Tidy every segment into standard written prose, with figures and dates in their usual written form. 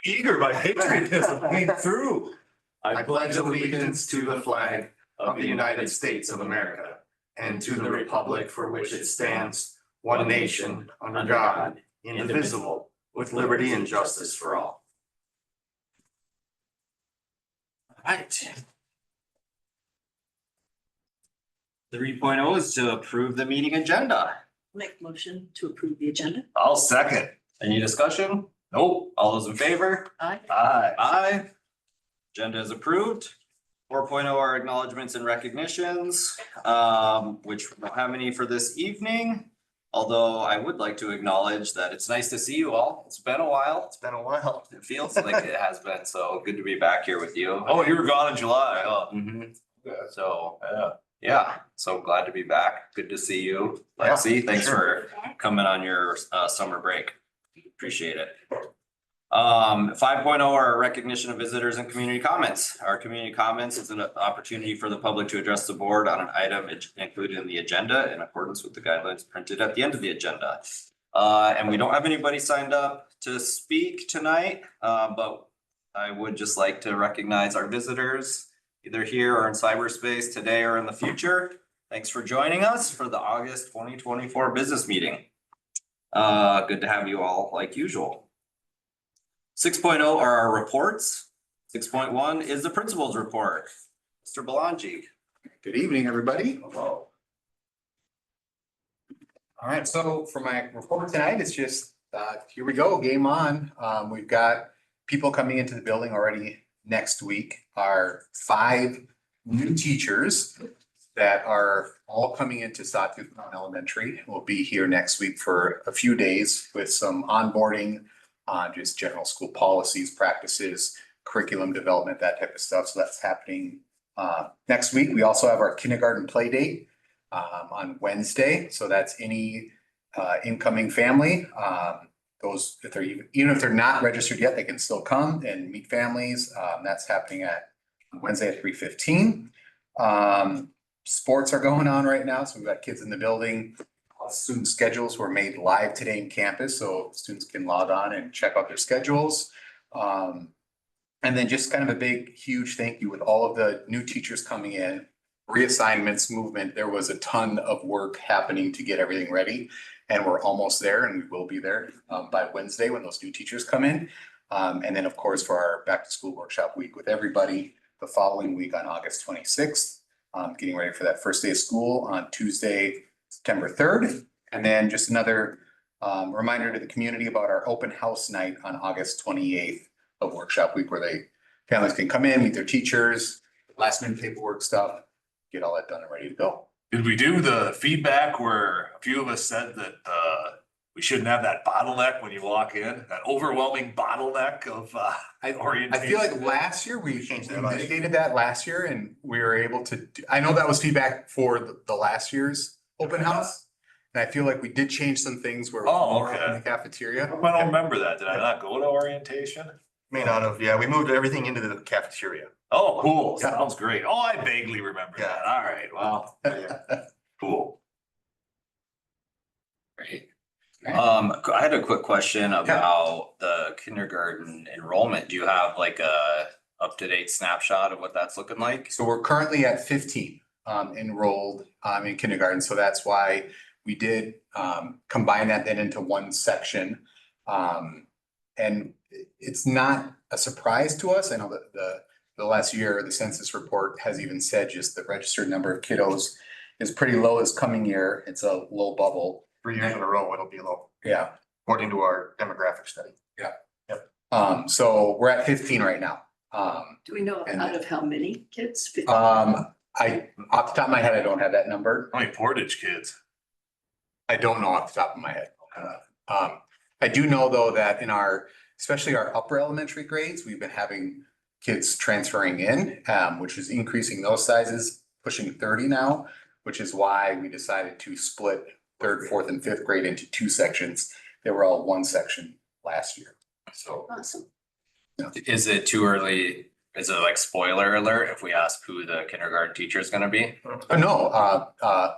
Eager by patriotism came through. I pledge allegiance to the flag of the United States of America and to the republic for which it stands, one nation, under God, indivisible, with liberty and justice for all. Right. 3.0 is to approve the meeting agenda. Make motion to approve the agenda. I'll second. Any discussion? Nope. All those in favor? Aye. Aye. Aye. Agenda is approved. 4.0 are acknowledgements and recognitions, which we don't have any for this evening. Although I would like to acknowledge that it's nice to see you all. It's been a while. It's been a while. It feels like it has been, so good to be back here with you. Oh, you were gone in July, huh? Mhm. Yeah. So, Yeah. yeah, so glad to be back. Good to see you. Yeah, Lexi, thanks sure. for coming on your summer break. Appreciate it. 5.0 are recognition of visitors and community comments. Our community comments is an opportunity for the public to address the board on an item included in the agenda in accordance with the guidelines printed at the end of the agenda. And we don't have anybody signed up to speak tonight, but I would just like to recognize our visitors either here or in cyberspace today or in the future. Thanks for joining us for the August 2024 business meeting. Good to have you all like usual. 6.0 are our reports. 6.1 is the principal's report. Mr. Belangi. Good evening, everybody. Hello. All right, so for my report tonight, it's just, here we go, game on. We've got people coming into the building already next week. Our 5 new teachers that are all coming into Sawtooth Mountain Elementary will be here next week for a few days with some onboarding on just general school policies, practices, curriculum development, that type of stuff. So that's happening next week. We also have our kindergarten play date on Wednesday. So that's any incoming family. Those, if they're even if they're not registered yet, they can still come and meet families. That's happening at Wednesday at 3:15. Sports are going on right now. So we've got kids in the building. Student schedules were made live today in campus, so students can log on and check out their schedules. And then just kind of a big, huge thank you with all of the new teachers coming in, reassignments, movement. There was a ton of work happening to get everything ready, and we're almost there, and we will be there by Wednesday when those new teachers come in. And then, of course, for our back to school workshop week with everybody the following week on August 26th, getting ready for that first day of school on Tuesday, September 3rd. And then just another reminder to the community about our open house night on August 28th of workshop week, where families can come in, meet their teachers, last minute paperwork stuff, get all that done and ready to go. Did we do the feedback where a few of us said that we shouldn't have that bottleneck when you walk in, that overwhelming bottleneck of orientation? I feel like last year we mitigated that last year, and we were able to, I know that was feedback for the last year's open house. And I feel like we did change some things where. Oh, okay. In the cafeteria. I don't remember that. Did I not go to orientation? May not have, yeah, we moved everything into the cafeteria. Oh, cool. Yeah. Sounds great. Oh, I vaguely remember Yeah. that. All right, well, cool. Great. I had a quick question about the kindergarten enrollment. Do you have like a up-to-date snapshot of what that's looking like? So we're currently at 15 enrolled in kindergarten. So that's why we did combine that then into one section. And it's not a surprise to us. I know that the last year, the census report has even said just the registered number of kiddos is pretty low this coming year. It's a low bubble. 3 years in a row, it'll be low, Yeah. according to our demographic study. So we're at 15 right now. Do we know And- out of how many kids? I, off the top of my head, I don't have that number. How many Portage kids? I don't know off the top of my head. I do know though that in especially our upper elementary grades, we've been having kids transferring in, which is increasing those sizes, pushing 30 now, which is why we decided to split 3rd, 4th, and 5th grade into 2 sections. They were all one section last year. So Awesome. Is it too early? Is it like spoiler alert if we ask who the kindergarten teacher is gonna be? no,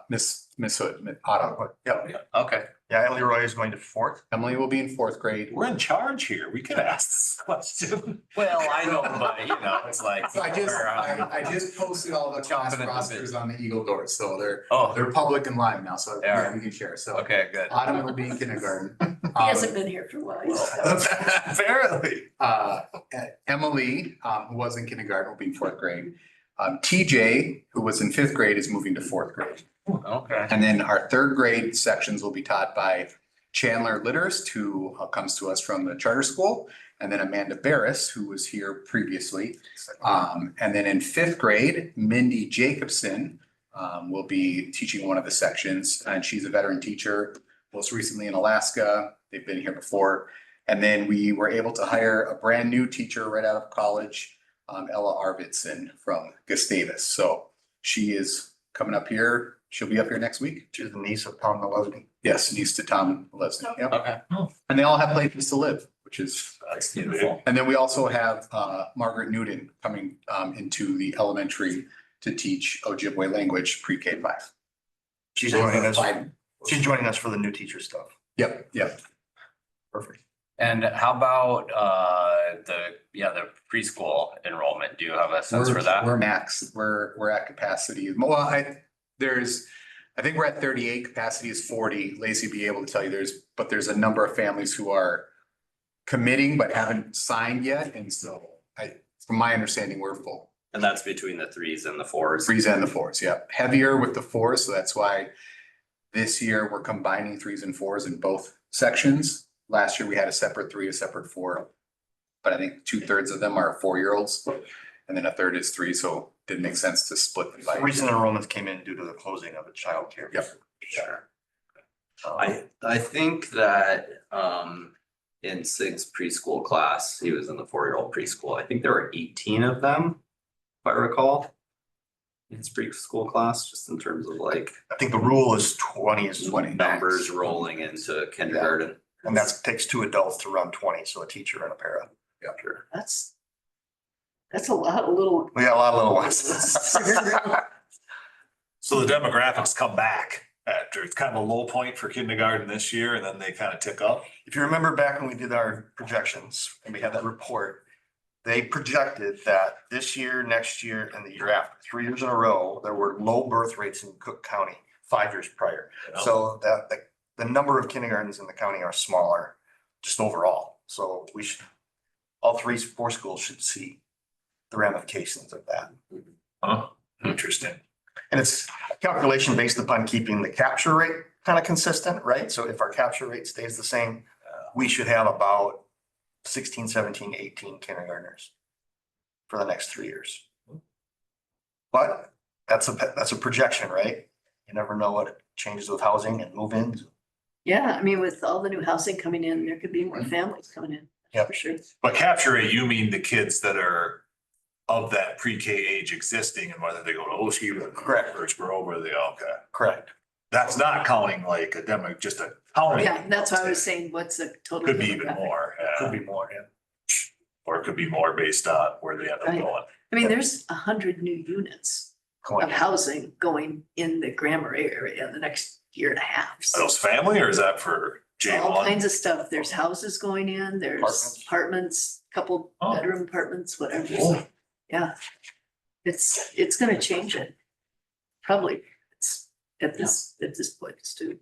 Miss Hood, Miss Otto. Yeah. Okay, Yeah, Emily Roy is going to fourth. Emily will be in fourth grade. We're in charge here. We could ask this question. Well, I know, but you know, it's like. So I just posted all the class Jumping at the rosters on the Eagle Doors, so Oh, they're public and live now, so They are. yeah, we can share, so. okay, good. Autumn will be in kindergarten. He hasn't been here for a while. Apparently. Emily, who was in kindergarten, will be in fourth grade. TJ, who was in fifth grade, is moving to fourth grade. Okay. And then our third grade sections will be taught by Chandler Litterst, who comes to us from the charter school. And then Amanda Barris, who was here previously. And then in fifth grade, Mindy Jacobson will be teaching one of the sections, and she's a veteran teacher, most recently in Alaska. They've been here before. And then we were able to hire a brand new teacher right out of college, Ella Arvidsson from Gustavus. So she is coming up here. She'll be up here next week. She's the niece of Tom Leslie. Yes, niece to Tom Leslie. Yep. Okay. And they all have places to live, which is, That's beautiful. and then we also have Margaret Newton coming into the elementary to teach Ojibwe language pre-K 5. She's joining us. Five. She's joining us for the new teacher stuff. Yep, yep. Perfect. And how about the preschool enrollment? Do you have a sense for that? We're max, we're at capacity. Well, I think we're at 38, capacity is 40. Lacey be able to tell you there's a number of families who are committing but haven't signed yet. And so from my understanding, we're full. And that's between the 3s and the 4s. Threes and the 4s, yeah. Heavier with the 4s, so that's why this year we're combining 3s and 4s in both sections. Last year we had a separate 3, a separate 4. But I think 2/3 of them are 4-year-olds. And then a third is 3, so it didn't make sense to split them by. Recent enrollments came in due to the closing of a childcare. Yep. Sure. I think that in Sig's preschool class, he was in the 4-year-old preschool. I think there were 18 of them, if I recall. In his preschool class, just in terms of like I think the rule is 20 is 20 numbers rolling into kindergarten. and that takes 2 adults to run 20, so a teacher and a para. Yeah, sure. That's a lot of little. We got a lot of little ones. So the demographics come back after, it's kind of a low point for kindergarten this year and then they kind of tick up. If you remember back when we did our projections and we had that report, they projected that this year, next year, and the year after, 3 years in a row, there were low birth rates in Cook County 5 years prior. So that the number of kindergartens in the county are smaller, just overall. So we should, all 4 schools should see the ramifications of that. Huh? Interesting. And it's a calculation based upon keeping the capture rate kind of consistent, right? So if our capture rate stays the same, we should have about 16, 17, 18 kindergartners for the next 3 years. But that's a projection, right? You never know what changes with housing and move-ins. Yeah, I mean, with all the new housing coming in, there could be more families coming in. Yeah. For sure. But capture rate, you mean the kids that are of that pre-K age existing and whether they go to Oshie or Correct. Birch Grove or okay. Correct. That's not counting like a demo, just a county. Yeah, that's why I was saying, what's the total? Could be even demographic? more, Could yeah. be more, yeah. Or it could be more based on where they end up Right. going. I mean, there's 100 new units of housing going in the Grand Marais area in the next year and a half. Are So those family or is that for all J1? kinds of stuff. There's houses going in, there's Apartments. apartments, couple Oh. bedroom apartments, whatever. Cool. Yeah. It's gonna change it. Probably it's at this point, it's too.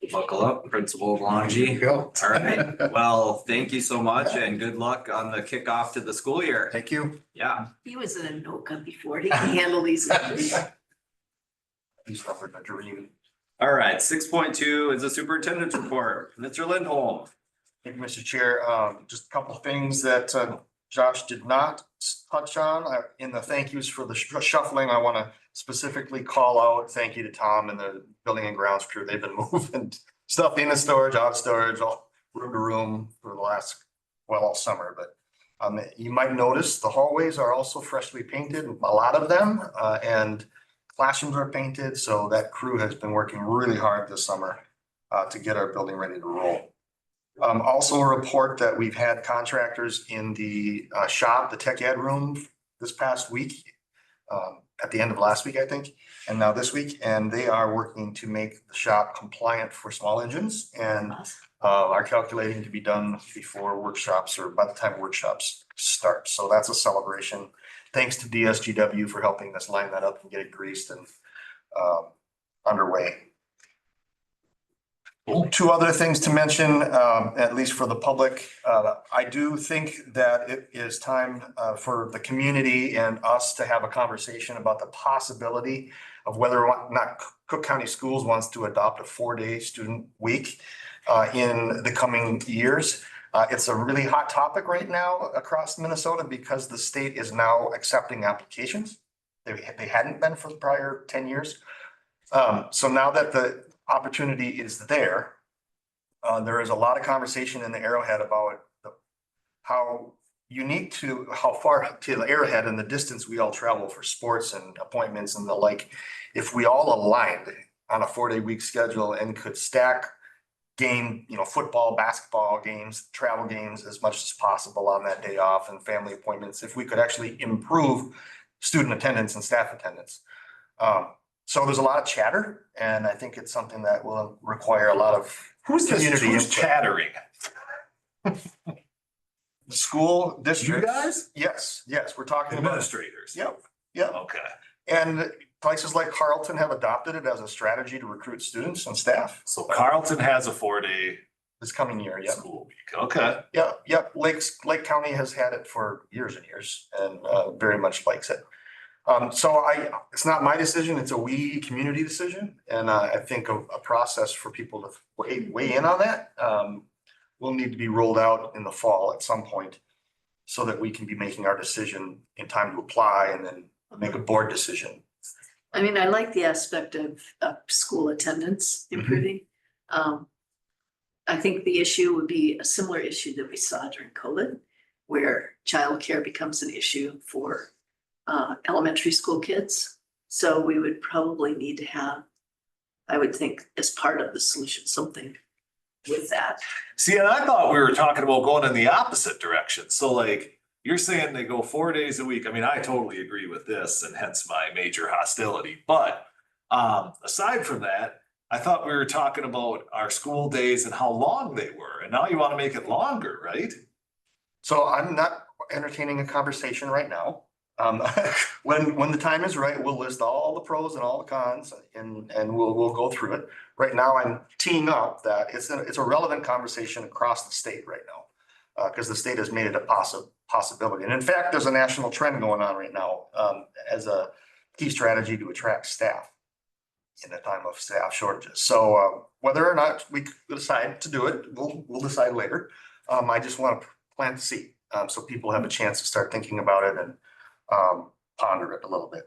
Buckle up, Principal There Longy. you go. All right. Well, thank you so much and good luck on the kickoff to the school year. Thank you. Yeah. He was in a NOCA before. He can handle these. He's offered a dream. All right, 6.2 is the superintendent's report. Mr. Lindholm. Thank you, Mr. Chair. Just a couple of things that Josh did not touch on in the thank yous for the shuffling. I want to specifically call out, thank you to Tom and the building and grounds crew. They've been moving stuff in the storage, out of storage, all room to room for the last, well, all summer. But you might notice the hallways are also freshly painted, a lot of them, and classrooms are painted. So that crew has been working really hard this summer to get our building ready to roll. Also a report that we've had contractors in the shop, the tech ed room this past week. at the end of last week, I think, and now this week, and they are working to make the shop compliant for small engines and are calculating to be done before workshops or by the time workshops start. So that's a celebration. Thanks to DSGW for helping us line that up and get it greased and underway. Two other things to mention, at least for the public. I do think that it is time for the community and us to have a conversation about the possibility of whether or not Cook County Schools wants to adopt a 4-day student week in the coming years. It's a really hot topic right now across Minnesota because the state is now accepting applications. They hadn't been for the prior 10 years. So now that the opportunity is there, there is a lot of conversation in the Arrowhead about how unique to how far to the Arrowhead and the distance we all travel for sports and appointments and the like. If we all aligned on a 4-day week schedule and could stack football, basketball games, travel games as much as possible on that day off and family appointments, if we could actually improve student attendance and staff attendance. So there's a lot of chatter, and I think it's something that will require a lot of community Who's input. chattering? The school You district. guys? Yes, we're talking about, Administrators? yep. Okay. And places like Carlton have adopted it as a strategy to recruit students and staff So Carlton has a 4-day this coming year, yep. school week. Okay. Yep. Lake County has had it for years and years and very much likes it. So it's not my decision, it's a we community decision. And I think a process for people to weigh in on that will need to be rolled out in the fall at some point so that we can be making our decision in time to apply and then make a board decision. I mean, I like the aspect of school attendance improving. I think the issue would be a similar issue that we saw during COVID, where childcare becomes an issue for elementary school kids. So we would probably need to have, I would think, as part of the solution, something with that. See, and I thought we were talking about going in the opposite direction. So like, you're saying they go 4 days a week. I mean, I totally agree with this and hence my major hostility. But aside from that, I thought we were talking about our school days and how long they were. And now you want to make it longer, right? So I'm not entertaining a conversation right now. When the time is right, we'll list all the pros and all the cons and we'll go through it. Right now, I'm teeing up that it's a relevant conversation across the state right now. Because the state has made it a possibility. And in fact, there's a national trend going on right now as a key strategy to attract staff in a time of staff shortages. So whether or not we decide to do it, we'll decide later. I just want to plant the seed so people have a chance to start thinking about it and ponder it a little bit.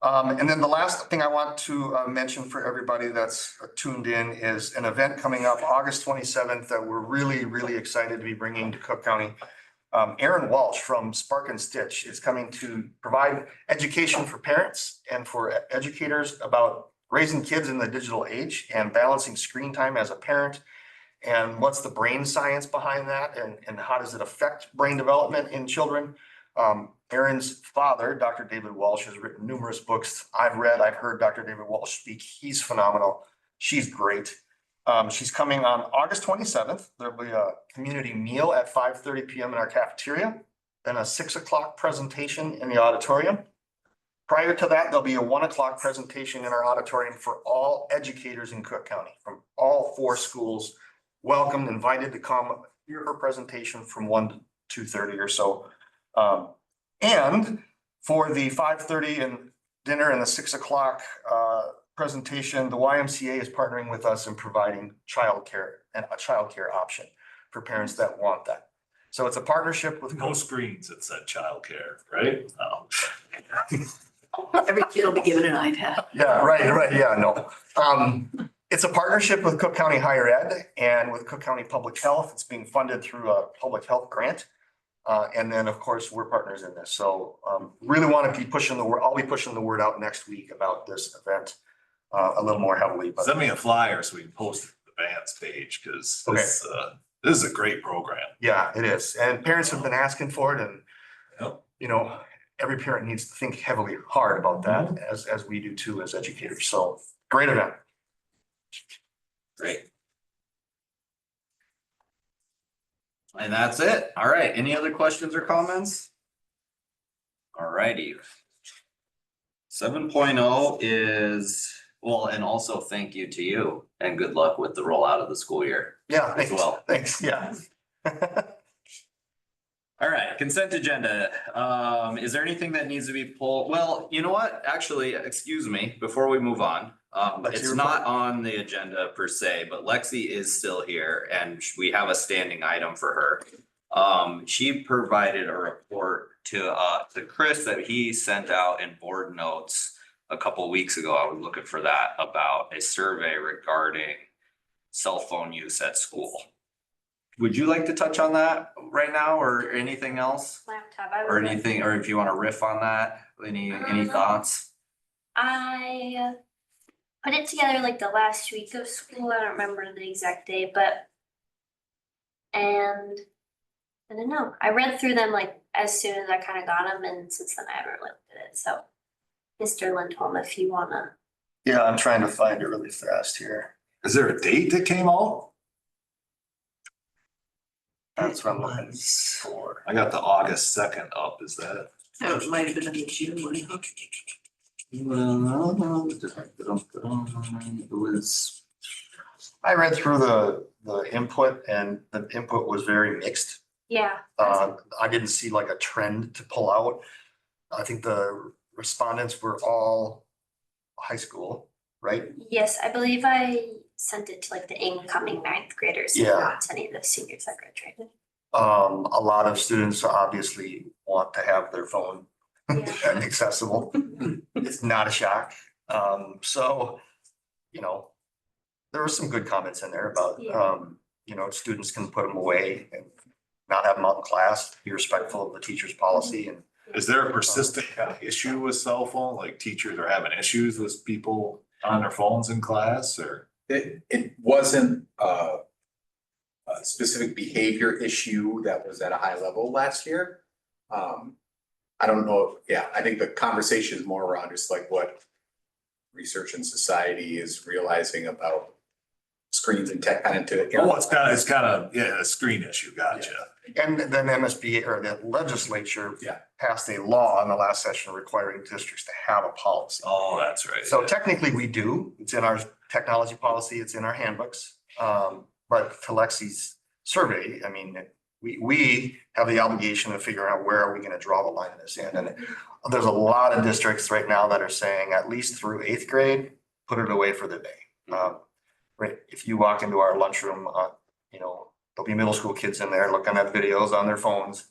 And then the last thing I want to mention for everybody that's tuned in is an event coming up August 27th that we're really, really excited to be bringing to Cook County. Aaron Walsh from Spark and Stitch is coming to provide education for parents and for educators about raising kids in the digital age and balancing screen time as a parent. And what's the brain science behind that and how does it affect brain development in children? Aaron's father, Dr. David Walsh, has written numerous books I've heard Dr. David Walsh speak. He's phenomenal. She's great. She's coming on August 27th. There'll be a community meal at 5:30 p.m. in our cafeteria, then a 6 o'clock presentation in the auditorium. Prior to that, there'll be a 1 o'clock presentation in our auditorium for all educators in Cook County from all 4 schools. Welcome, invited to come hear her presentation from 1 to 2:30 or so. And for the 5:30 and dinner and the 6 o'clock presentation, the YMCA is partnering with us in providing childcare and a childcare option for parents that want that. So it's a partnership with No screens, it said childcare, right? Oh. Every kid will be given an iPad. Yeah, right, yeah, no. It's a partnership with Cook County Higher Ed and with Cook County Public Health. It's being funded through a public health grant. And then, of course, we're partners in this. So really want to be pushing the word. I'll be pushing the word out next week about this event a little more heavily. But Send me a flyer so we can post it to the band's page because this is a great program. yeah, it is. And parents have been asking for it and, Yep. you know, every parent needs to think heavily hard about that as we do too as educators. So great event. Great. And that's it. All right. Any other questions or comments? All righty. 7.0 is, well, and also thank you to you and good luck with the rollout of the school year. Yeah, As thanks. well. Thanks, yeah. All right, consent agenda. Is there anything that needs to be pulled? Well, you know what? Actually, excuse me, before we move on. Lexi It's report? not on the agenda per se, but Lexi is still here and we have a standing item for her. She provided a report to Chris that he sent out in board notes a couple weeks ago. I was looking for that about a survey regarding cell phone use at school. Would you like to touch on that right now or anything else? Laptop. Or anything, or if you want to riff on that, any thoughts? I put it together like the last week of school. I don't remember the exact day, but and I don't know. I read through them like as soon as I kind of got them, and since then I haven't looked at it. So, Mr. Lindholm, if you wanna. Yeah, I'm trying to find it really fast here. Is there a date that came out? That's what I'm looking for. I got the August 2nd up, is that? Oh, it might have been the June one. Huh? It was, I read through the input and the input was very mixed. Yeah. I didn't see like a trend to pull out. I think the respondents were all high school, right? Yes, I believe I sent it to like the incoming ninth graders. Yeah. Not to any of the seniors that graduated. A lot of students obviously want to have their phone Yeah. accessible. It's not a shock. So, there were some good comments in there about, students can put them away and not have them out in class, be respectful of the teacher's policy and. Is there a persistent kind of issue with cell phone, like teachers are having issues with people on their phones in class or? It wasn't a specific behavior issue that was at a high level last year. I don't know, I think the conversation is more around just like what research and society is realizing about screens and tech kind of to. Oh, it's kind of, yeah, a screen issue, gotcha. And then MSBA or the legislature Yeah. passed a law in the last session requiring districts to have a policy. Oh, that's right. So technically we do, it's in our technology policy, it's in our handbooks. But to Lexi's survey, I mean, we have the obligation of figuring out where are we gonna draw the line in this end. And there's a lot of districts right now that are saying at least through 8th grade, put it away for the day. Right, if you walk into our lunchroom, there'll be middle school kids in there looking at videos on their phones.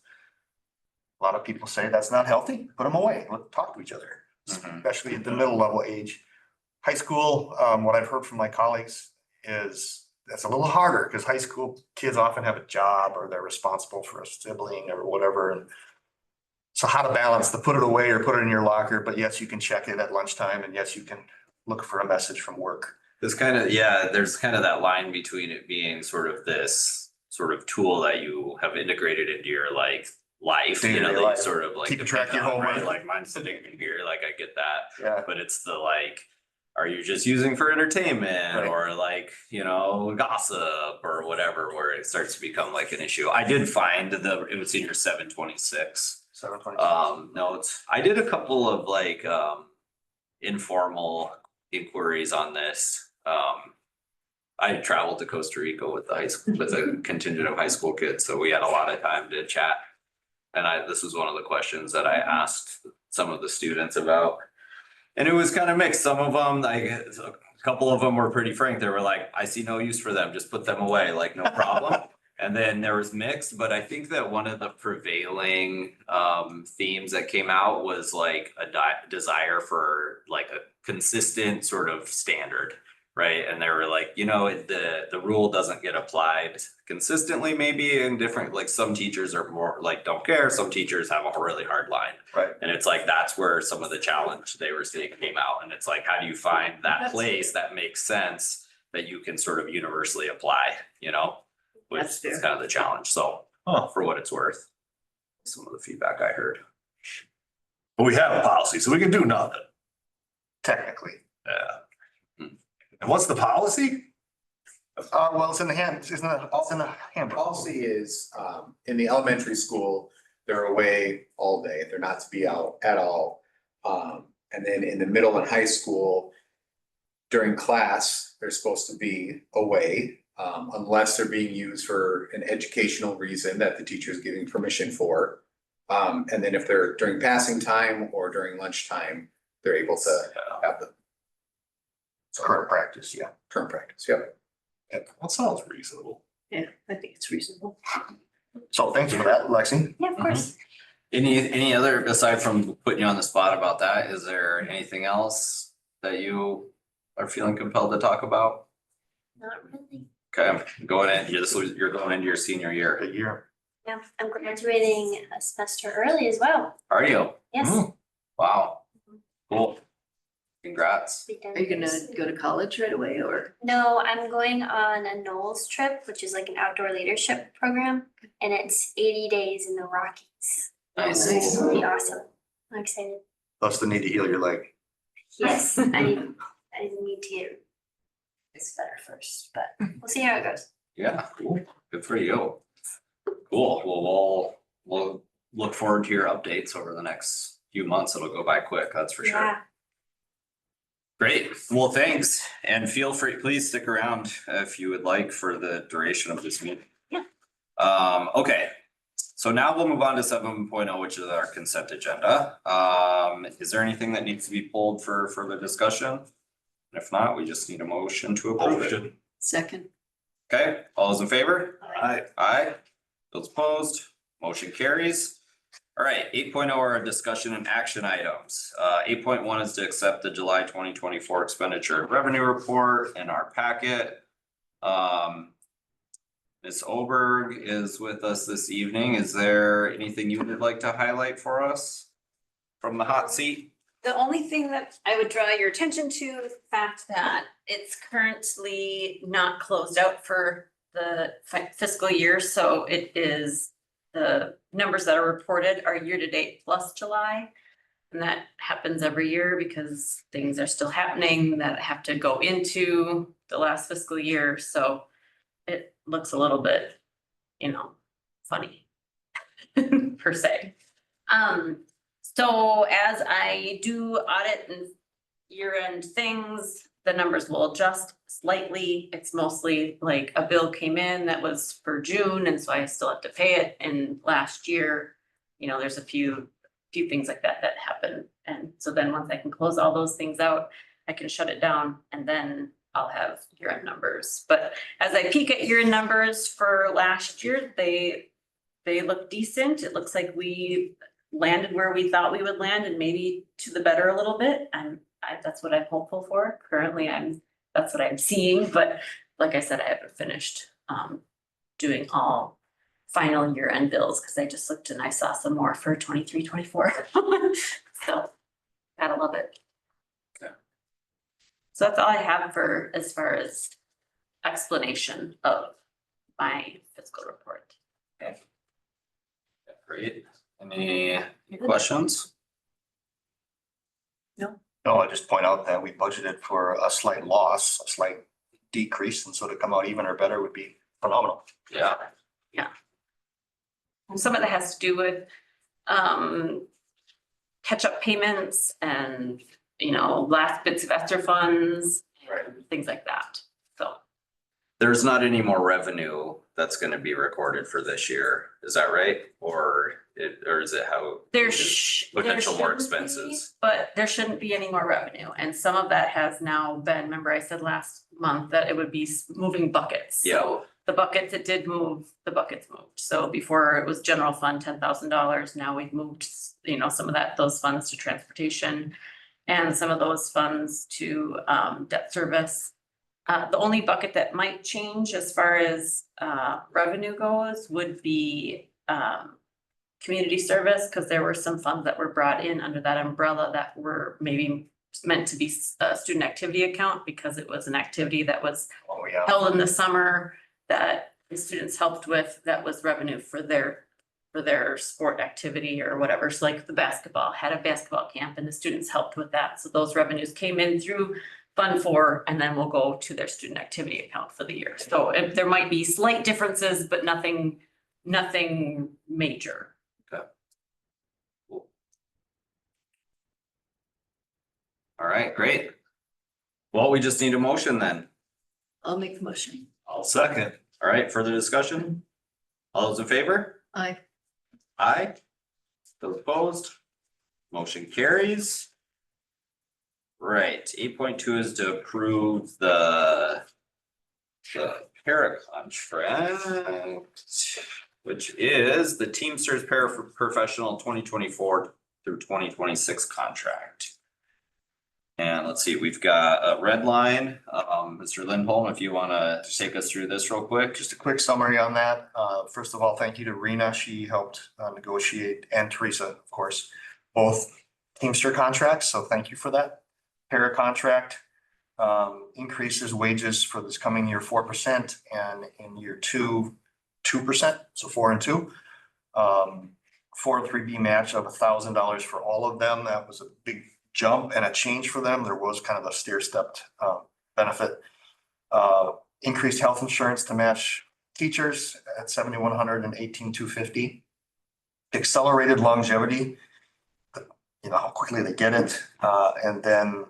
A lot of people say that's not healthy, put them away, let's talk to each other, especially at the middle level age. High school, what I've heard from my colleagues is that's a little harder because high school kids often have a job or they're responsible for a sibling or whatever. And so how to balance the put it away or put it in your locker, but yes, you can check it at lunchtime and yes, you can look for a message from work. there's kind of that line between it being sort of this sort of tool that you have integrated into your life, Day-to-day that you life. sort of like. Keep track of your depend on, right? homework. Like mine's sitting in here, like I get that, Yeah. but it's the like, are you just using for entertainment Right. or like, gossip or whatever, where it starts to become like an issue. I did find it was in your 726 notes. I did a couple of like informal inquiries on this. I traveled to Costa Rica with with a contingent of high school kids, so we had a lot of time to chat. And this was one of the questions that I asked some of the students about. And it was kind of mixed. Some of them, a couple of them were pretty frank. They were like, I see no use for them, just put them away, like no problem. And then there was mixed, but I think that one of the prevailing themes that came out was like a desire for like a consistent sort of standard, right? And they were like, the rule doesn't get applied consistently, maybe in different, like some teachers are more like don't care, some teachers have a really hard line. Right. And it's like that's where some of the challenge they were saying came out. And it's like, how do you find that place that makes sense that you can sort of universally apply, which That's fair. is kind of the challenge. So for what it's worth, some of the feedback I heard. But we have a policy, so we can do nothing. technically. Yeah. And what's the policy? Well, it's in the handbook. Policy is, in the elementary school, they're away all day. They're not to be out at all. And then in the middle and high school, during class, they're supposed to be away, unless they're being used for an educational reason that the teacher is giving permission for. And then if they're during passing time or during lunchtime, they're able to have the Current practice, yeah. current practice. Yep. That sounds reasonable. Yeah, I think it's reasonable. So thank you for that, Lexi. Yeah, of course. Any other, aside from putting you on the spot about that, is there anything else that you are feeling compelled to talk about? Not really. Okay, going in, you're going into your senior year. A year. Yeah, I'm graduating a semester early as well. Are you? Yes. Mm. Wow. Cool. Congrats. Be done Are you gonna very soon. go to college right away or? No, I'm going on a Knowles trip, which is like an outdoor leadership program, and it's 80 days in the Rockies. Nice. It'll be awesome. I'm excited. Plus the need to heal your leg. Yes, I need to get this better first, but we'll see how it goes. Yeah, cool. Good for you. Cool. Well, we'll look forward to your updates over the next few months. It'll go by quick, that's for sure. Yeah. Great. Well, thanks. And feel free, please stick around if you would like for the duration of this meeting. Yeah. Okay. So now we'll move on to 7.0, which is our consent agenda. Is there anything that needs to be pulled for further discussion? If not, we just need a motion to approve it. Motion. Second. Okay, all those in favor? Aye. Aye. Those opposed, motion carries. All right, 8.0 are discussion and action items. 8.1 is to accept the July 2024 expenditure and revenue report in our packet. Ms. Oberg is with us this evening. Is there anything you would like to highlight for us from the hot seat? The only thing that I would draw your attention to is the fact that it's currently not closed out for the fiscal year, so it is, the numbers that are reported are year-to-date plus July. And that happens every year because things are still happening that have to go into the last fiscal year, so it looks a little bit, funny per se. So as I do audit and year-end things, the numbers will adjust slightly. It's mostly like a bill came in that was for June, and so I still have to pay it. And last year, there's a few things like that happen. And so then once I can close all those things out, I can shut it down and then I'll have year-end numbers. But as I peek at year-end numbers for last year, they look decent. It looks like we landed where we thought we would land and maybe to the better a little bit. That's what I'm hopeful for. Currently, that's what I'm seeing, but like I said, I haven't finished doing all final year-end bills because I just looked and I saw some more for 23, 24. So gotta love it. Okay. So that's all I have for as far as explanation of my fiscal report. Great. Any questions? No, I just point out that we budgeted for a slight loss, a slight decrease, and so to come out even or better would be phenomenal. Yeah. And some of that has to do with catch-up payments and, last bits of ESSER funds, and things like that. So There's not any more revenue that's gonna be recorded for this year, is that right? Or is it how? there's Potential more expenses. But there shouldn't be any more revenue. And some of that has now been, remember I said last month that it would be moving buckets. Yeah. So the buckets, it did move, the buckets moved. So before it was general fund, $10,000. Now we've moved, some of those funds to transportation and some of those funds to debt service. The only bucket that might change as far as revenue goes would be community service, because there were some funds that were brought in under that umbrella that were maybe meant to be a student activity account because it was an activity that was Oh, yeah. held in the summer that the students helped with, that was revenue for their for their sport activity or whatever. So like the basketball, had a basketball camp and the students helped with that. So those revenues came in through Fund 4 and then will go to their student activity account for the year. So if there might be slight differences, but nothing major. All right, great. Well, we just need a motion then. I'll make the motion. I'll second. All right, further discussion? All those in favor? Aye. Aye. Those opposed? Motion carries. Right, 8.2 is to approve the para contract, which is the Teamsters Paraprofessional 2024 through 2026 contract. And let's see, we've got a red line. Mr. Lindholm, if you want to take us through this real quick. Just a quick summary on that. First of all, thank you to Rena. She helped negotiate, and Teresa, of course, both Teamster contracts. So thank you for that. Para contract increases wages for this coming year 4%, and in year 2, 2%. So 4 and 2. 403B match of $1,000 for all of them. That was a big jump and a change for them. There was kind of a stair-stepped benefit. Increased health insurance to match teachers at $7,100 and $18,250. Accelerated longevity, you know, how quickly they get it. And then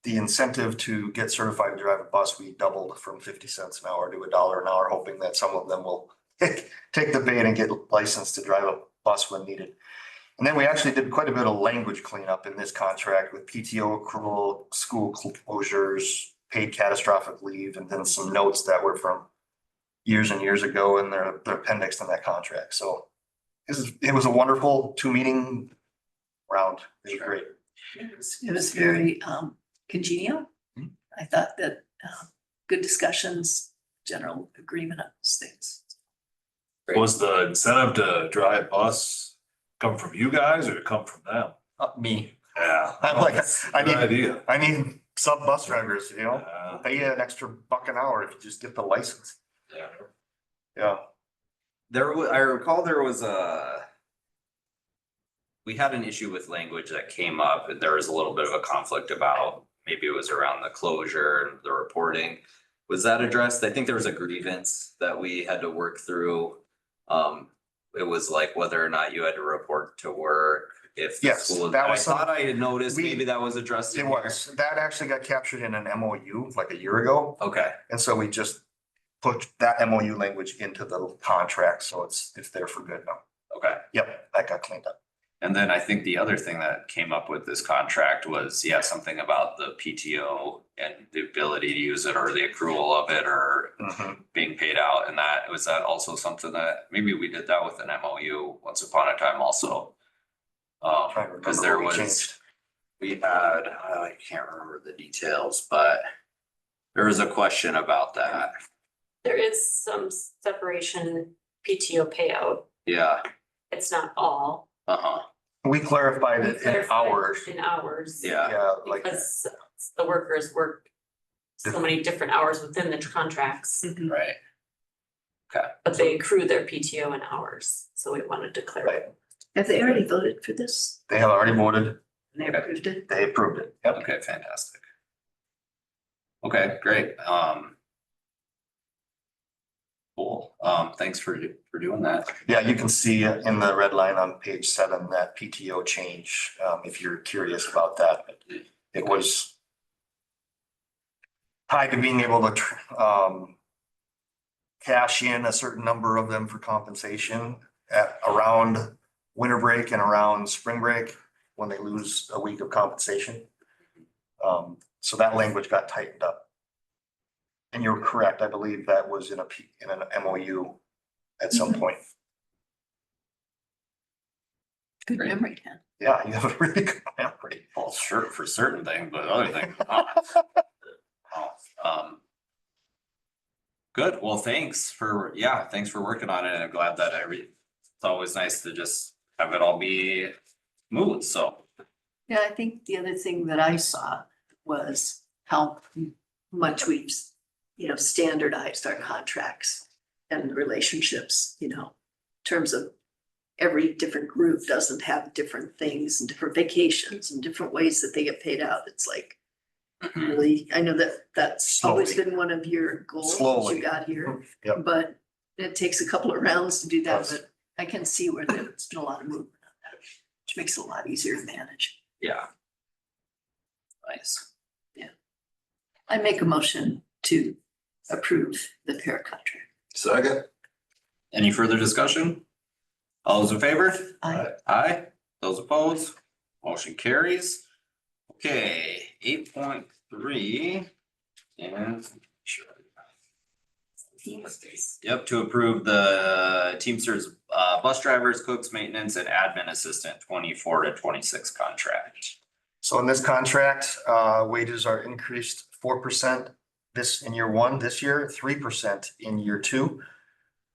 the incentive to get certified to drive a bus, we doubled from 50 cents an hour to $1 an hour, hoping that some of them will take the bait and get licensed to drive a bus when needed. And then we actually did quite a bit of language cleanup in this contract with PTO accrual, school closures, paid catastrophic leave, and then some notes that were from years and years ago, and they're appendix in that contract. So it was a wonderful 2-meeting round. It was great. It was very congenial. I thought that good discussions, general agreement on those things. Was the incentive to drive bus come from you guys or to come from them? Me. Yeah. I'm like, Good idea. I need sub bus drivers, you know, Yeah. pay you an extra $1 an hour if you just get the license. Yeah. Yeah. I recall there was we had an issue with language that came up and there was a little bit of a conflict about, maybe it was around the closure and the reporting. Was that addressed? I think there was a grievance that we had to work through. It was like whether or not you had to report to work if the Yes, school. that I was some- thought I had noticed, we- maybe that was addressed. It in here. was, that actually got captured in an MOU like a year ago. Okay, And so we just put that MOU language into the contract. So it's there for good now. okay. Yep, that got cleaned up. And then I think the other thing that came up with this contract was, yeah, something about the PTO and the ability to use it or the accrual of it or Mhm. being paid out. And that, was that also something that, maybe we did that with an MOU once upon a time also. Trying to Cause remember there what we was, changed. we had, I can't remember the details, but there was a question about that. There is some separation PTO payout. Yeah, It's not all. uh-huh, We clarified it in Clarified hours. In hours. yeah, Yeah, like, Because the workers work so many different hours within the contracts, right. but they accrue their PTO in hours. So we wanted to clarify. right. Have they already voted for this? They have already voted. And they approved it? They approved it. Yep. Okay, fantastic. Okay, great. Cool. Thanks for doing that. Yeah, you can see in the red line on page 7, that PTO change, if you're curious about that. It was tied to being able to cash in a certain number of them for compensation at around winter break and around spring break when they lose a week of compensation. So that language got tightened up. And you're correct, I believe that was in an MOU at some point. Good memory, Dan. Yeah, you have a really good memory. Well, sure, for certain things, but other things. Good. Well, thanks for working on it. And I'm glad that it's always nice to just have it all be smooth. So, Yeah, I think the other thing that I saw was how much we've, standardized our contracts and relationships, in terms of every different group doesn't have different things and different vacations and different ways that they get paid out. It's like, really, I know that that's always Slowly. been one of your goals since Slowly. you got here. Yep. But it takes a couple of rounds to do that, Does. but I can see where there's been a lot of movement on that, which makes it a lot easier to manage. Yeah. Nice. I make a motion to approve the para contract. Second. Any further discussion? All those in favor? Aye. Aye. Those opposed? Motion carries. Okay, 8.3 and yep, to approve the Teamsters bus drivers, cooks, maintenance and admin assistant 24 to 26 contract. So in this contract, wages are increased 4% in year one this year, 3% in year two.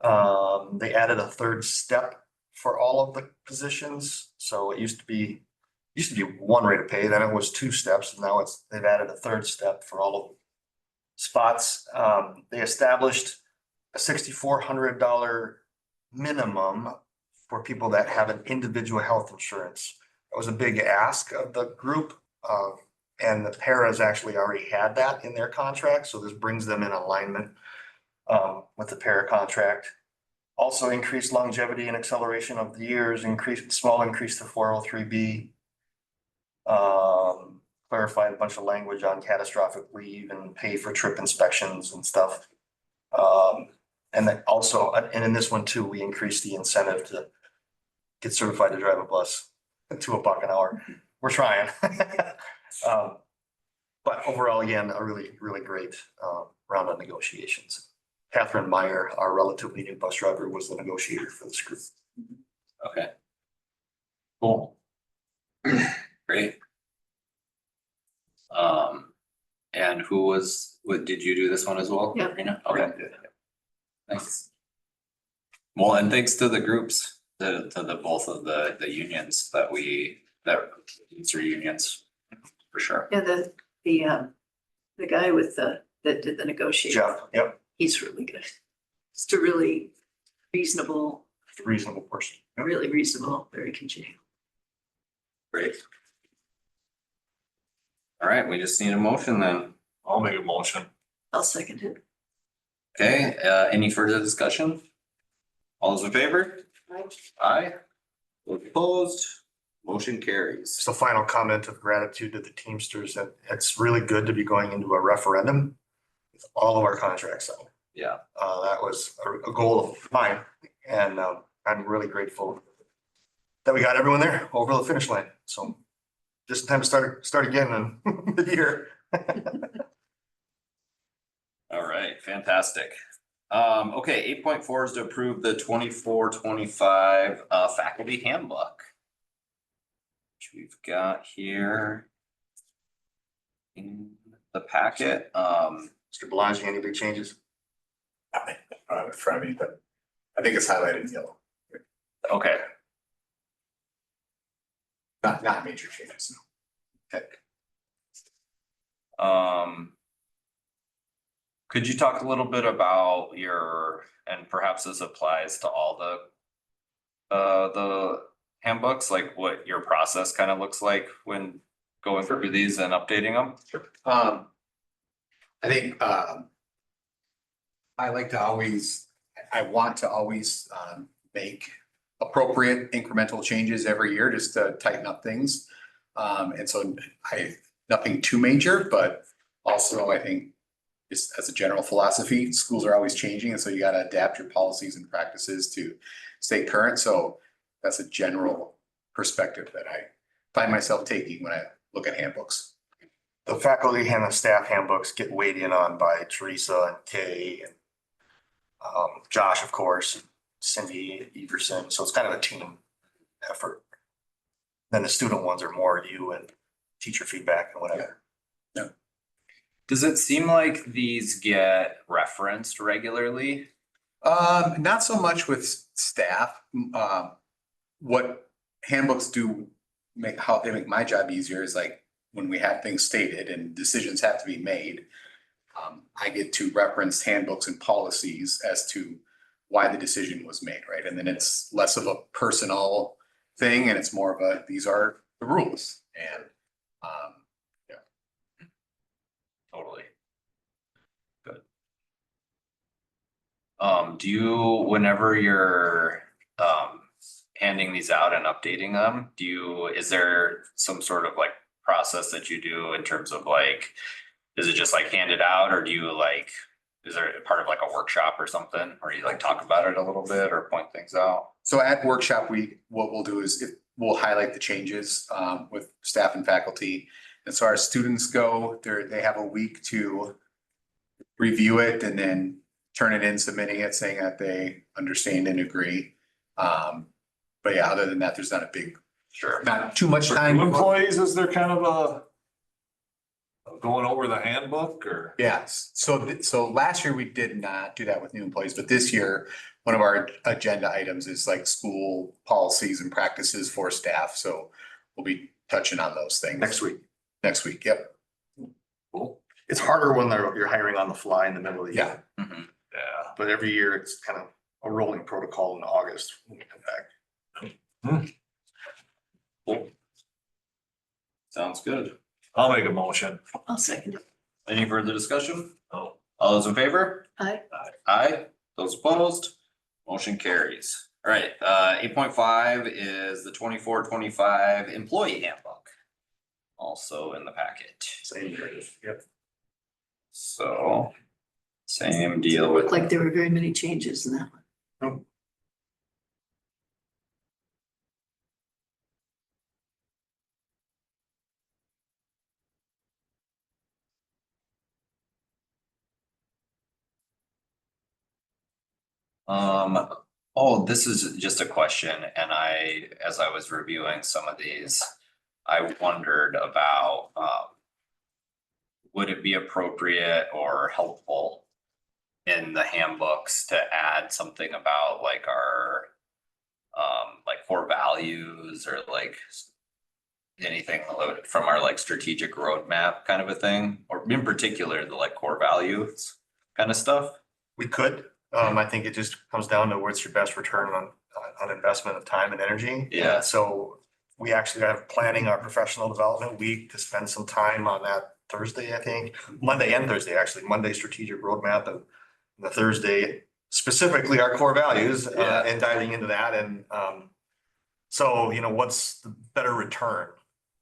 They added a third step for all of the positions. So it used to be one rate of pay, then it was two steps, and now they've added a third step for all of the spots. They established a $6,400 minimum for people that have an individual health insurance. That was a big ask of the group. And the paras actually already had that in their contract, so this brings them in alignment with the para contract. Also increased longevity and acceleration of the years, small increase to 403B. Clarified a bunch of language on catastrophic leave and pay for trip inspections and stuff. And then also, and in this one too, we increased the incentive to get certified to drive a bus to $1 an hour. We're trying. But overall, again, a really, really great round of negotiations. Catherine Meyer, our relatively new bus driver, was the negotiator for this group. Okay. Cool. Great. And did you do this one as well? Yeah. Rena? Okay. Thanks. Well, and thanks to the groups, to the both of the unions these are unions, for sure. Yeah, the guy that did the negotiation, Jeff, yep, he's really good. Just a really reasonable, reasonable person. Yep. really reasonable, very congenial. Great. All right, we just need a motion then. I'll make a motion. I'll second it. Okay, any further discussion? All those in favor? Aye. Those opposed? Motion carries. Just a final comment of gratitude to the Teamsters, that it's really good to be going into a referendum with all of our contracts out. Yeah. That was a goal of mine, and I'm really grateful that we got everyone there over the finish line. So just time to start again in the year. All right, fantastic. Okay, 8.4 is to approve the 24-25 faculty handbook. Which we've got here in the packet. Mr. Belanger, any big changes? In front of me, but I think it's highlighted in yellow. Okay, Not major changes, no. could you talk a little bit about and perhaps this applies to all the handbooks, like what your process kind of looks like when going through these and updating them? I think I want to always make appropriate incremental changes every year just to tighten up things. And so nothing too major, but also I think just as a general philosophy, schools are always changing, and so you got to adapt your policies and practices to stay current. So that's a general perspective that I find myself taking when I look at handbooks. The faculty and the staff handbooks get weighed in on by Teresa and Kay and Josh, of course, Cindy Everson. So it's kind of a team effort. Then the student ones are more you and teacher feedback and whatever. Does it seem like these get referenced regularly? Not so much with staff. What handbooks do how they make my job easier is like when we have things stated and decisions have to be made. I get to reference handbooks and policies as to why the decision was made, right? And then it's less of a personal thing and it's more of a, these are the rules and, Totally. Good. Do you, whenever you're, handing these out and updating them, is there some sort of like process that you do in terms of like, is it just like hand it out or do you like, is there a part of like a workshop or something, or you like talk about it a little bit or point things out? So at workshop, what we'll do is we'll highlight the changes with staff and faculty. And so our students they have a week to review it and then turn it in, submitting it, saying that they understand and agree. But yeah, other than that, there's not not too much For time. new employees, is there kind of going over the handbook or? Yes, so last year we did not do that with new employees, but this year, one of our agenda items is like school policies and practices for staff, so we'll be touching on those things. Next week. Next week, yep. Cool. It's harder when you're hiring on the fly in the middle of the year. Yeah. Mhm. Yeah. But every year it's kind of a rolling protocol in August when we come back. Cool. Sounds good. I'll make a motion. I'll second it. Any further discussion? Oh, All those in favor? Aye. Aye. Those opposed? Motion carries. All right, 8.5 is the 24-25 employee handbook. Also in the packet. Same year. Yep. So same deal with. Looked like there were very many changes in that one. This is just a question, and as I was reviewing some of these, I wondered about, would it be appropriate or helpful in the handbooks to add something about like our, like core values or like anything from our like strategic roadmap kind of a thing, or in particular, the like core values kind of stuff? We could. I think it just comes down to what's your best return on investment of time and energy. Yeah. So we actually have planning our professional development week to spend some time on that Thursday, I think, Monday and Thursday, actually, Monday strategic roadmap and the Thursday specifically our core values Yeah. and diving into that. And so, what's the better return?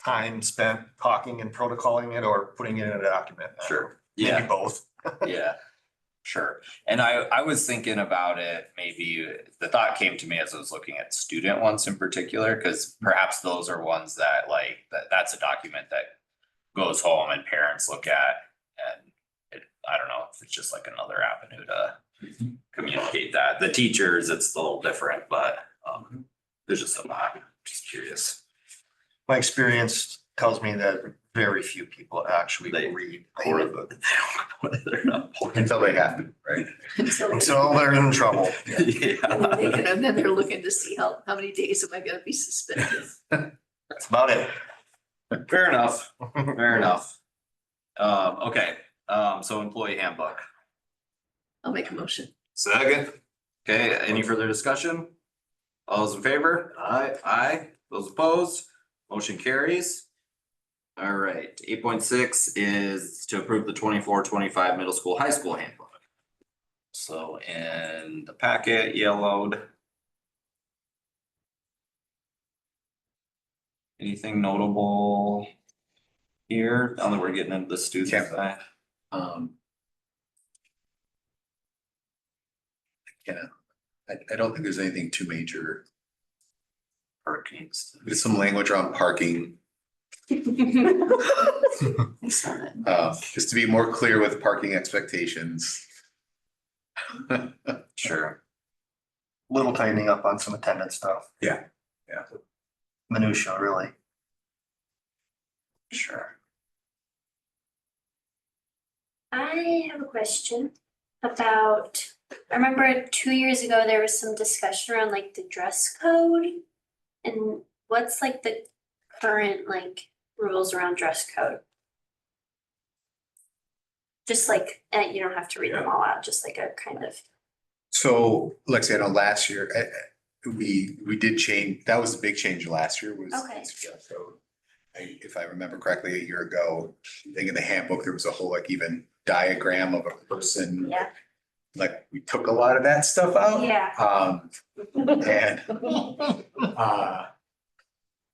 Time spent talking and protocoling it or putting it in a document? Sure. Maybe Yeah. both. Yeah, sure. And I was thinking about it, maybe the thought came to me as I was looking at student ones in particular, because perhaps those are ones that like, that's a document that goes home and parents look at. And I don't know if it's just like another avenue to communicate that. The teachers, it's a little different, but there's just a lot, just curious. My experience tells me that very few people actually They read core core of it. They're not. Until they have to, right? until they're in trouble. Yeah, And then they're looking to see how many days am I gonna be suspended? That's about it. fair enough, fair enough. Okay, so employee handbook. I'll make a motion. second. Okay, any further discussion? All those in favor? Aye. Those opposed? Motion carries. All right, 8.6 is to approve the 24-25 middle school, high school handbook. So in the packet, yellowed. Anything notable here? Now that we're getting into the student side. I don't think there's anything too major. Hurricanes. There's some language around parking, I saw that. just to be more clear with parking expectations. Sure. Little tightening up on some attendance stuff. Yeah. Minutia, really. Sure. I have a question about, I remember 2 years ago, there was some discussion around like the dress code. And what's like the current like rules around dress code? Just like, you don't have to read them all out, just like a kind of So, like I said, I know last year, we did change, that was the big change last year was. Okay. So, if I remember correctly, a year ago, I think in the handbook, there was a whole like even diagram of a person. Yeah. Like, we took a lot of that stuff out. Yeah.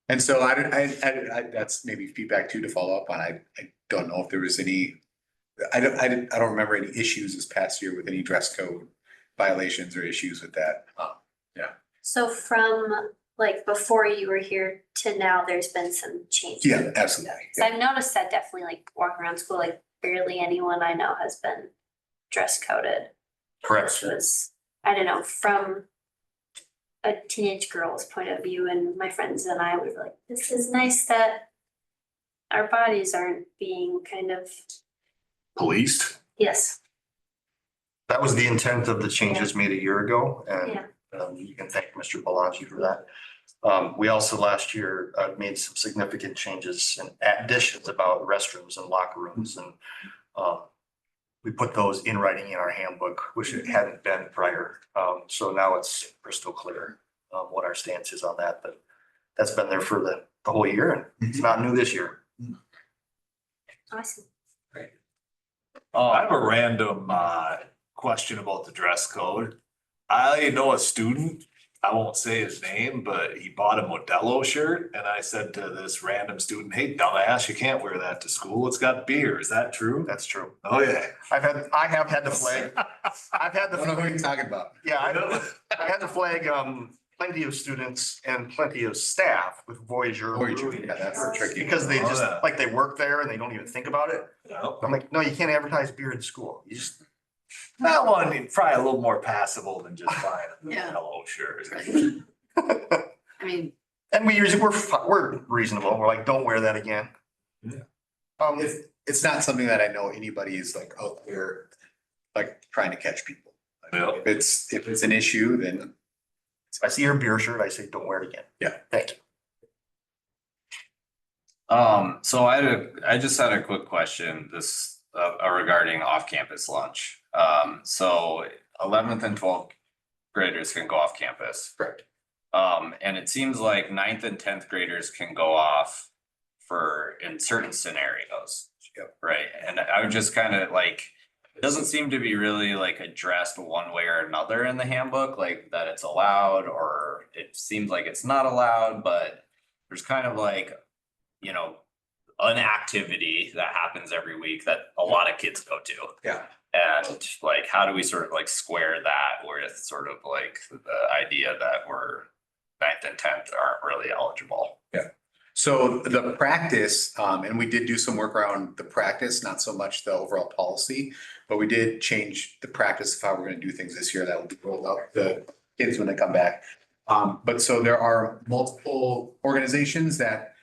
And so I, that's maybe feedback too to follow up on. I don't know if there was any, I don't remember any issues this past year with any dress code violations or issues with that. So from like before you were here to now, there's been some changes. Yeah, absolutely. So I've noticed that definitely like walking around school, like barely anyone I know has been dress coded. Correct. Which was, I don't know, from a teenage girl's point of view, and my friends and I were like, this is nice that our bodies aren't being kind of, Policed. yes, That was the intent of the changes made a year ago, and yeah, you can thank Mr. Belangi for that. We also last year made some significant changes and additions about restrooms and locker rooms, and we put those in writing in our handbook, which it hadn't been prior. So now it's crystal clear what our stance is on that, but that's been there for the whole year, and it's not new this year. awesome. I have a random question about the dress code. I know a student, I won't say his name, but he bought a Modelo shirt and I said to this random student, hey, dumbass, you can't wear that to school. It's got beer. Is that true? That's true. Oh, yeah. I have had the flag. I've had I don't know who the, you're talking about. yeah, I had to flag plenty of students and plenty of staff with Voyager. Yeah, that's tricky. Because they Oh, just, yeah. like, they work there and they don't even think about it. No. I'm like, no, you can't advertise beer in school. You just, That one, probably a little more passable than just buying a Yeah. Modelo shirt. I mean, and we usually, we're reasonable. We're like, don't wear that again. Yeah. It's not something that I know anybody is like out there, like trying to catch people. Yeah. If it's an issue, then If I see your beer shirt, I say, don't wear it again. Yeah. Thank you. So I just had a quick question, this regarding off-campus lunch. So 11th and 12th graders can go off campus. correct. And it seems like 9th and 10th graders can go off in certain scenarios. Yep. Right, and I would just kind of like, it doesn't seem to be really like addressed one way or another in the handbook, like that it's allowed, or it seems like it's not allowed, but there's kind of like, you know, an activity that happens every week that a lot of kids go to. Yeah. And like, how do we sort of like square that with sort of like the idea that we're 9th and 10th aren't really eligible? So the practice, and we did do some work around the practice, not so much the overall policy, but we did change the practice of how we're gonna do things this year. That will be rolled out to the kids when they come back. But so there are multiple organizations that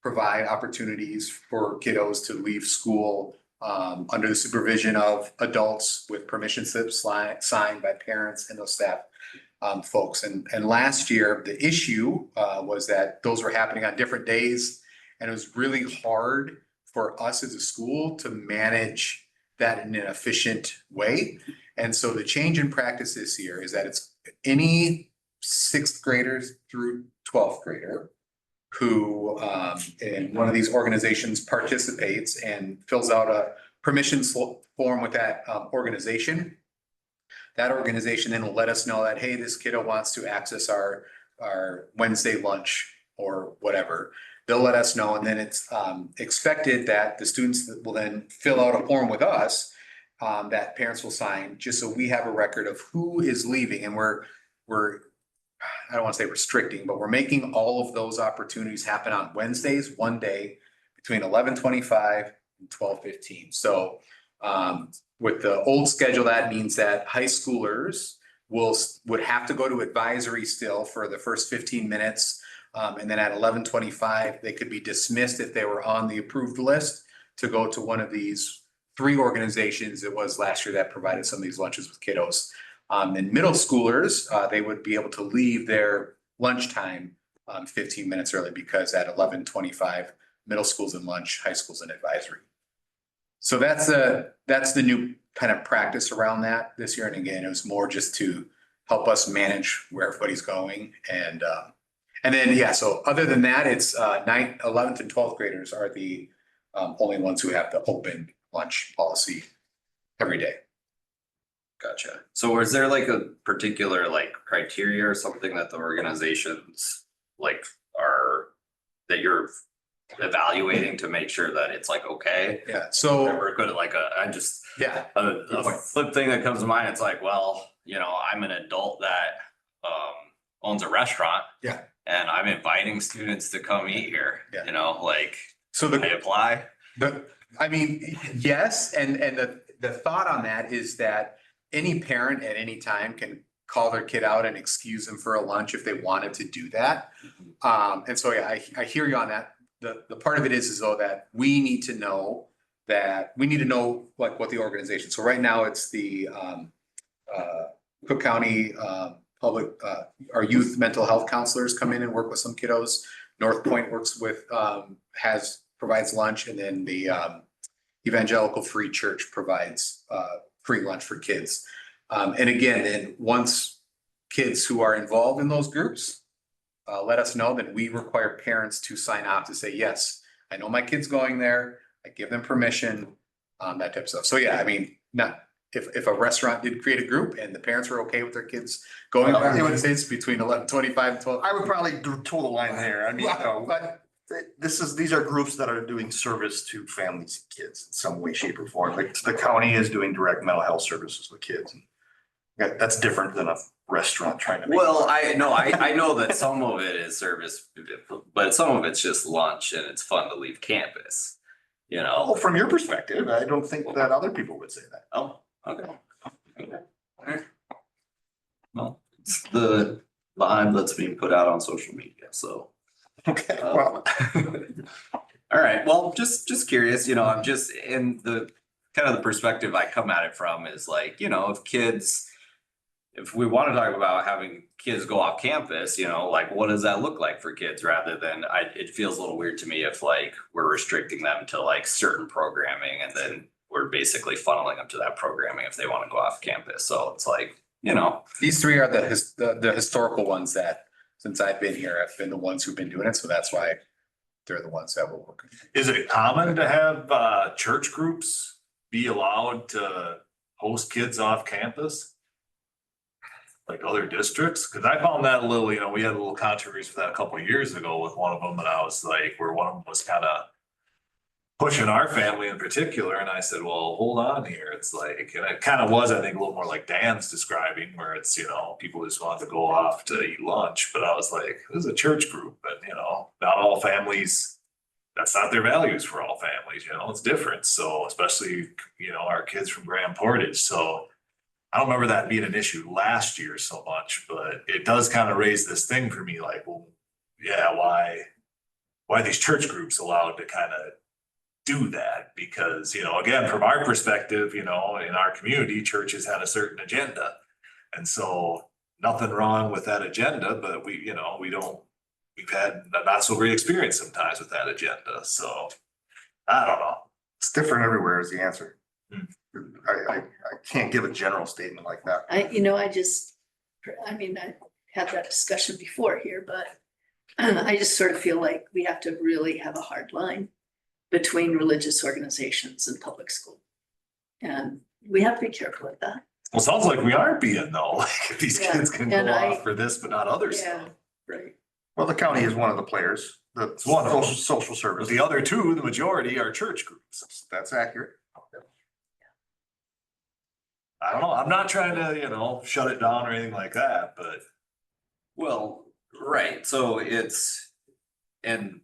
provide opportunities for kiddos to leave school under the supervision of adults with permission slips signed by parents and those staff folks. And last year, the issue was that those were happening on different days. And it was really hard for us as a school to manage that in an efficient way. And so the change in practice this year is that it's any 6th graders through 12th grader who in one of these organizations participates and fills out a permission form with that organization. That organization then will let us know that, hey, this kiddo wants to access our Wednesday lunch or whatever. They'll let us know, and then it's expected that the students will then fill out a form with us that parents will sign, just so we have a record of who is leaving. And we're I don't want to say restricting, but we're making all of those opportunities happen on Wednesdays, one day between 11:25 and 12:15. So with the old schedule, that means that high schoolers would have to go to advisory still for the first 15 minutes. And then at 11:25, they could be dismissed if they were on the approved list to go to one of these 3 organizations. It was last year that provided some of these lunches with kiddos. And middle schoolers, they would be able to leave their lunchtime 15 minutes early, because at 11:25, middle school's in lunch, high school's in advisory. So that's the new kind of practice around that this year. And again, it was more just to help us manage where everybody's going. And then, yeah, so other than that, it's 9th, 11th and 12th graders are the only ones who have the open lunch policy every day. Gotcha. So is there like a particular like criteria or something that the organizations like are, that you're evaluating to make sure that it's like, okay? Yeah, so, We're good at like yeah, a flip thing that comes to mind, it's like, well, you know, I'm an adult that owns a restaurant. Yeah. And I'm inviting students to come eat here, Yeah. you know, like, so they apply. I mean, yes, and the thought on that is that any parent at any time can call their kid out and excuse them for a lunch if they wanted to do that. And so, yeah, I hear you on that. The part of it is though that we need to know like what the organization, so right now it's the Cook County public, our youth mental health counselors come in and work with some kiddos. North Point works with, provides lunch, and then the Evangelical Free Church provides free lunch for kids. And again, then once kids who are involved in those groups let us know, that we require parents to sign off to say, yes, I know my kid's going there, I give them permission, that type of stuff. So yeah, I mean, not, if a restaurant did create a group and the parents were okay with their kids going, it would say it's between 11:25 and 12. I would probably toe the line there. I mean, But these are groups that are doing service to families and kids in some way, shape or form. Like the county is doing direct mental health services with kids. That's different than a restaurant trying to make. Well, I know that some of it is service, but some of it's just lunch and it's fun to leave campus, you know? Well, from your perspective, I don't think that other people would say that. Oh, okay. Okay. Alright. Well, it's the vibe that's being put out on social media, so. Okay, well. All right, well, just curious, you know, I'm just in the kind of the perspective I come at it from is like, you know, if we want to talk about having kids go off campus, you know, like what does that look like for kids rather than it feels a little weird to me if like we're restricting them to like certain programming and then we're basically funneling them to that programming if they want to go off campus. So it's like, you know. these three are the historical ones that, since I've been here, have been the ones who've been doing it. So that's why they're the ones that we're working. Is it common to have church groups be allowed to host kids off campus? Like other districts? Cause I found that a little, you know, we had a little controversy with that a couple of years ago with one of them, and I was like, where one of them was kind of pushing our family in particular, and I said, well, hold on here. It's like, and it kind of was, I think, a little more like Dan's describing, where it's, you know, people just want to go off to eat lunch. But I was like, this is a church group, but you know, not all families, that's not their values for all families, you know, it's different. So especially, you know, our kids from Grand Portage. So I don't remember that being an issue last year so much, but it does kind of raise this thing for me, like, well, yeah, why are these church groups allowed to kind of do that? Because, you know, again, from our perspective, you know, in our community, churches had a certain agenda. And so nothing wrong with that agenda, but we, you know, we've had a not so great experience sometimes with that agenda. So I don't know. It's different everywhere is the answer. I can't give a general statement like that. I mean, I had that discussion before here, but I just sort of feel like we have to really have a hard line between religious organizations and public school. And we have to be careful with that. Well, sounds like we aren't being though, like if these Yeah, kids can go and off for this, but not other Yeah, stuff. right. Well, the county is one of the players, the one of them. social But service. the other two, the majority are church groups. That's accurate. I don't know. I'm not trying to, you know, shut it down or anything like that, but Well, right, so it's, and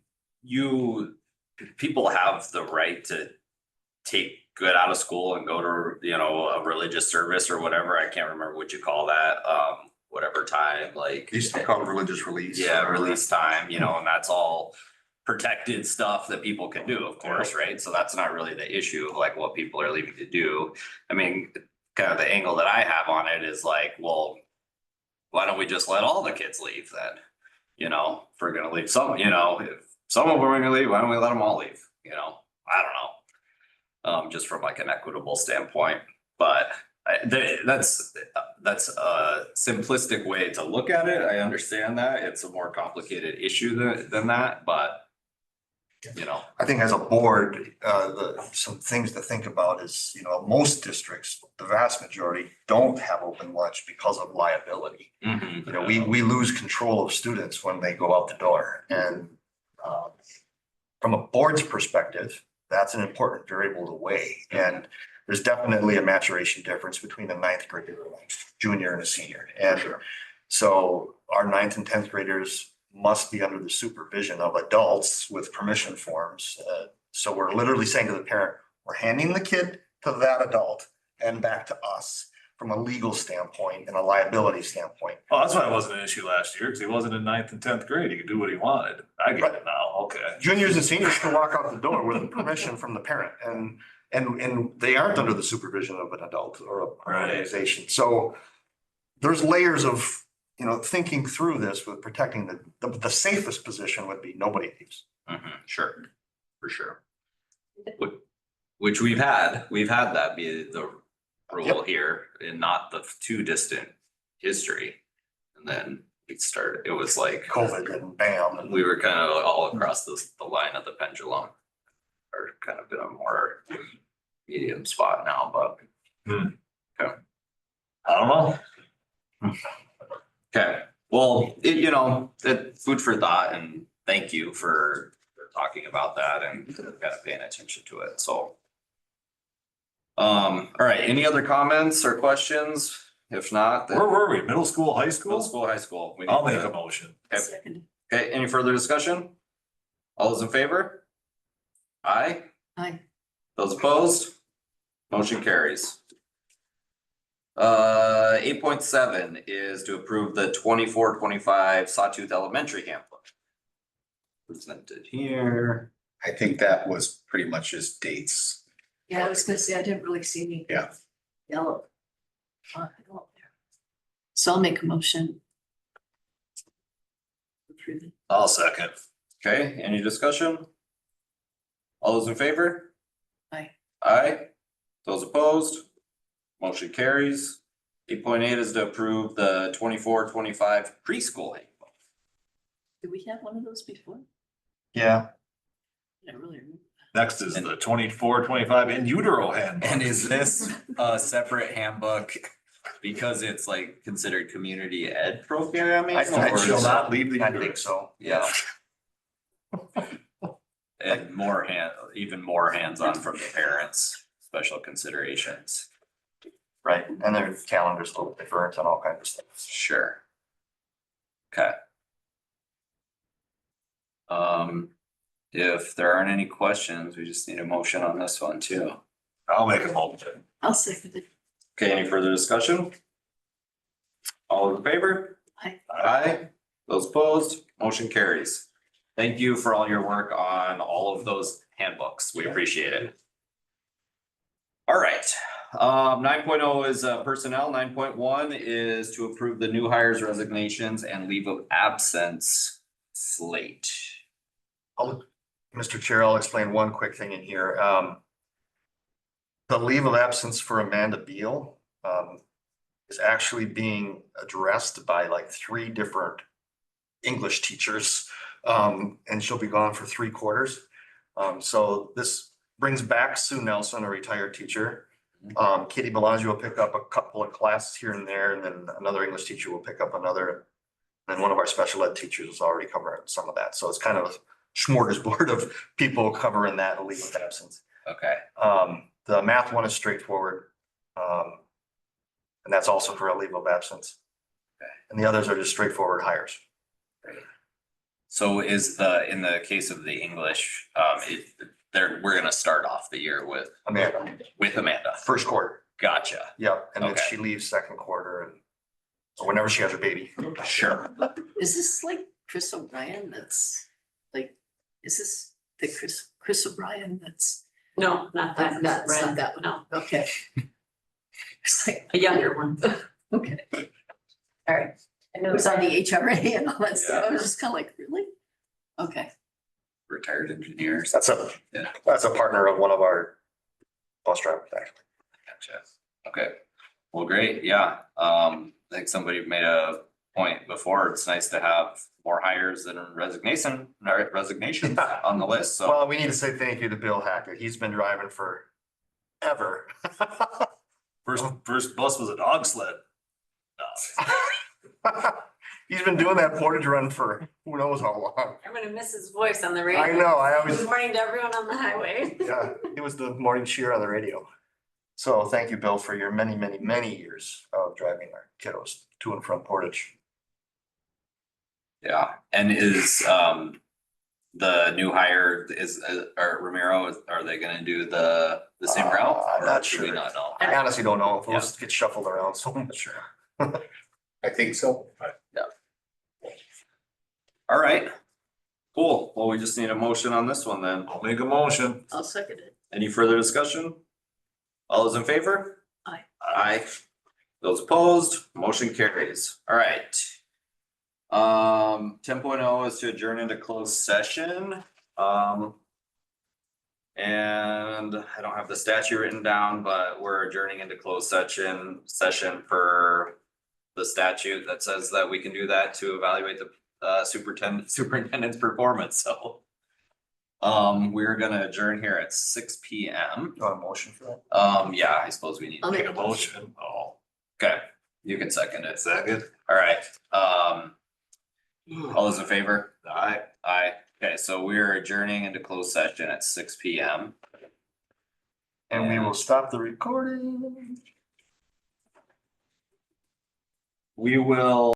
people have the right to take good out of school and go to, you know, a religious service or whatever, I can't remember what you call that, whatever time, like. Used to call it religious release. Yeah, release time, you know, and that's all protected stuff that people can do, of course, right? So that's not really the issue of like what people are leaving to do. I mean, kind of the angle that I have on it is like, well, why don't we just let all the kids leave then? You know, if we're gonna leave some, you know, if some of them are gonna leave, why don't we let them all leave? You know, I don't know. Just from like an equitable standpoint. But that's a simplistic way to look at it. I understand that. It's a more complicated issue than that, but you know, I think as a board, some things to think about is, most districts, the vast majority don't have open lunch because of liability. We lose control of students when they go out the door, and from a board's perspective, that's an important variable to weigh. And there's definitely a maturation difference between a ninth grader, junior and a senior. And so our ninth and 10th graders must be under the supervision of adults with permission forms. So we're literally saying to the parent, we're handing the kid to that adult and back to us from a legal standpoint and a liability standpoint. Oh, that's why it wasn't an issue last year, because he wasn't in ninth and 10th grade. He could do what he wanted. I get it now. Okay. Juniors and seniors can walk out the door with permission from the parent, and they aren't under the supervision of an adult or an organization. So there's layers of, thinking through this with protecting the safest position would be nobody leaves. Sure, for sure. Which we've had that be the rule here in not the too distant history. And then it was like COVID and bam. we were kind of all across the line of the pendulum. Or kind of in a more medium spot now, but. Okay. I don't know. Okay, well, it's food for thought, and thank you for talking about that and kind of paying attention to it, so. All right, any other comments or questions? If not, then Where were we? Middle school, high school? middle school, high school. We I'll need make to- a motion. Okay. Second. Okay, any further discussion? All those in favor? Aye. Aye. Those opposed? Motion carries. 8.7 is to approve the 24-25 Sawtooth Elementary handbook. Presented here. I think that was pretty much just dates. Yeah, I was gonna say, I didn't really see any. Yeah. Yellow. So I'll make a motion. Approve it. I'll second. Okay, any discussion? All those in favor? Aye. Aye. Those opposed? Motion carries. 8.8 is to approve the 24-25 preschool handbook. Did we have one of those before? Yeah. I don't really remember. Next is the 24-25 in utero handbook. And is this a separate handbook because it's like considered community ed programming? I It shall not leave the I think uterus. so. Yeah. And even more hands-on from the parents, special considerations. Right, and their calendar's a little different and all kinds of stuff. Sure. Okay. If there aren't any questions, we just need a motion on this one too. I'll make a motion. I'll second it. Okay, any further discussion? All in favor? Aye. Aye. Those opposed, motion carries. Thank you for all your work on all of those handbooks. We appreciate it. All right, 9.0 is personnel. 9.1 is to approve the new hires, resignations, and leave of absence slate. Mr. Chair, I'll explain one quick thing in here. The leave of absence for Amanda Beal is actually being addressed by like 3 different English teachers. And she'll be gone for 3 quarters. So this brings back Sue Nelson, a retired teacher. Katie Bellagio will pick up a couple of classes here and there, and then another English teacher will pick up another. And one of our special ed teachers is already covering some of that. So it's kind of a smorgasbord of people covering that leave of absence. Okay, The math one is straightforward. And that's also for a leave of absence. And the others are just straightforward hires. so in the case of the English, we're gonna start off the year with Amanda, Amanda. first quarter. Gotcha. Yep, and then Okay. she leaves second quarter and or whenever she has her baby. Sure. Is this like Chris O'Brien that's like, is this the Chris O'Brien that's? No, not that. Not that one. No, Okay. It's like, a younger one. okay. All right. I It know was on the that- HRA and all that stuff. I was just kind of like, really? Okay. Retired engineers. That's a Yeah. partner of one of our bus drivers, actually. Gotcha. Okay, well, great, yeah, I think somebody made a point before, it's nice to have more hires than resignations Yeah. on the list, so. Well, we need to say thank you to Bill Hackett. He's been driving for ever. First bus was a dog sled. No. He's been doing that portage run for who knows how long. I'm gonna miss his voice on the radio. I know, I always, Good morning to everyone on the highway. yeah, it was the morning cheer on the radio. So thank you, Bill, for your many, many, many years of driving our kiddos to and from Portage. Yeah, and is the new hire is or Ramiro, are they gonna do the same route? I'm not or do we sure. not know? I honestly don't know. We'll Yeah. just get shuffled around so much. I think so. All right. Cool, well, we just need a motion on this one then. I'll make a motion. I'll second it. Any further discussion? All those in favor? Aye. Aye. Those opposed, motion carries. All right. 10.0 is to adjourn into closed session. And I don't have the statute written down, but we're adjourning into closed session for the statute that says that we can do that to evaluate the superintendent's performance, so. We're gonna adjourn here at 6 p.m. You want a motion for that? Yeah, I suppose we need I'll to Make make a motion. Oh, okay, you can second it. second. All right, all those in favor? Aye. Aye. Okay, so we're adjourning into closed session at 6 p.m. And we will stop the recording. We will.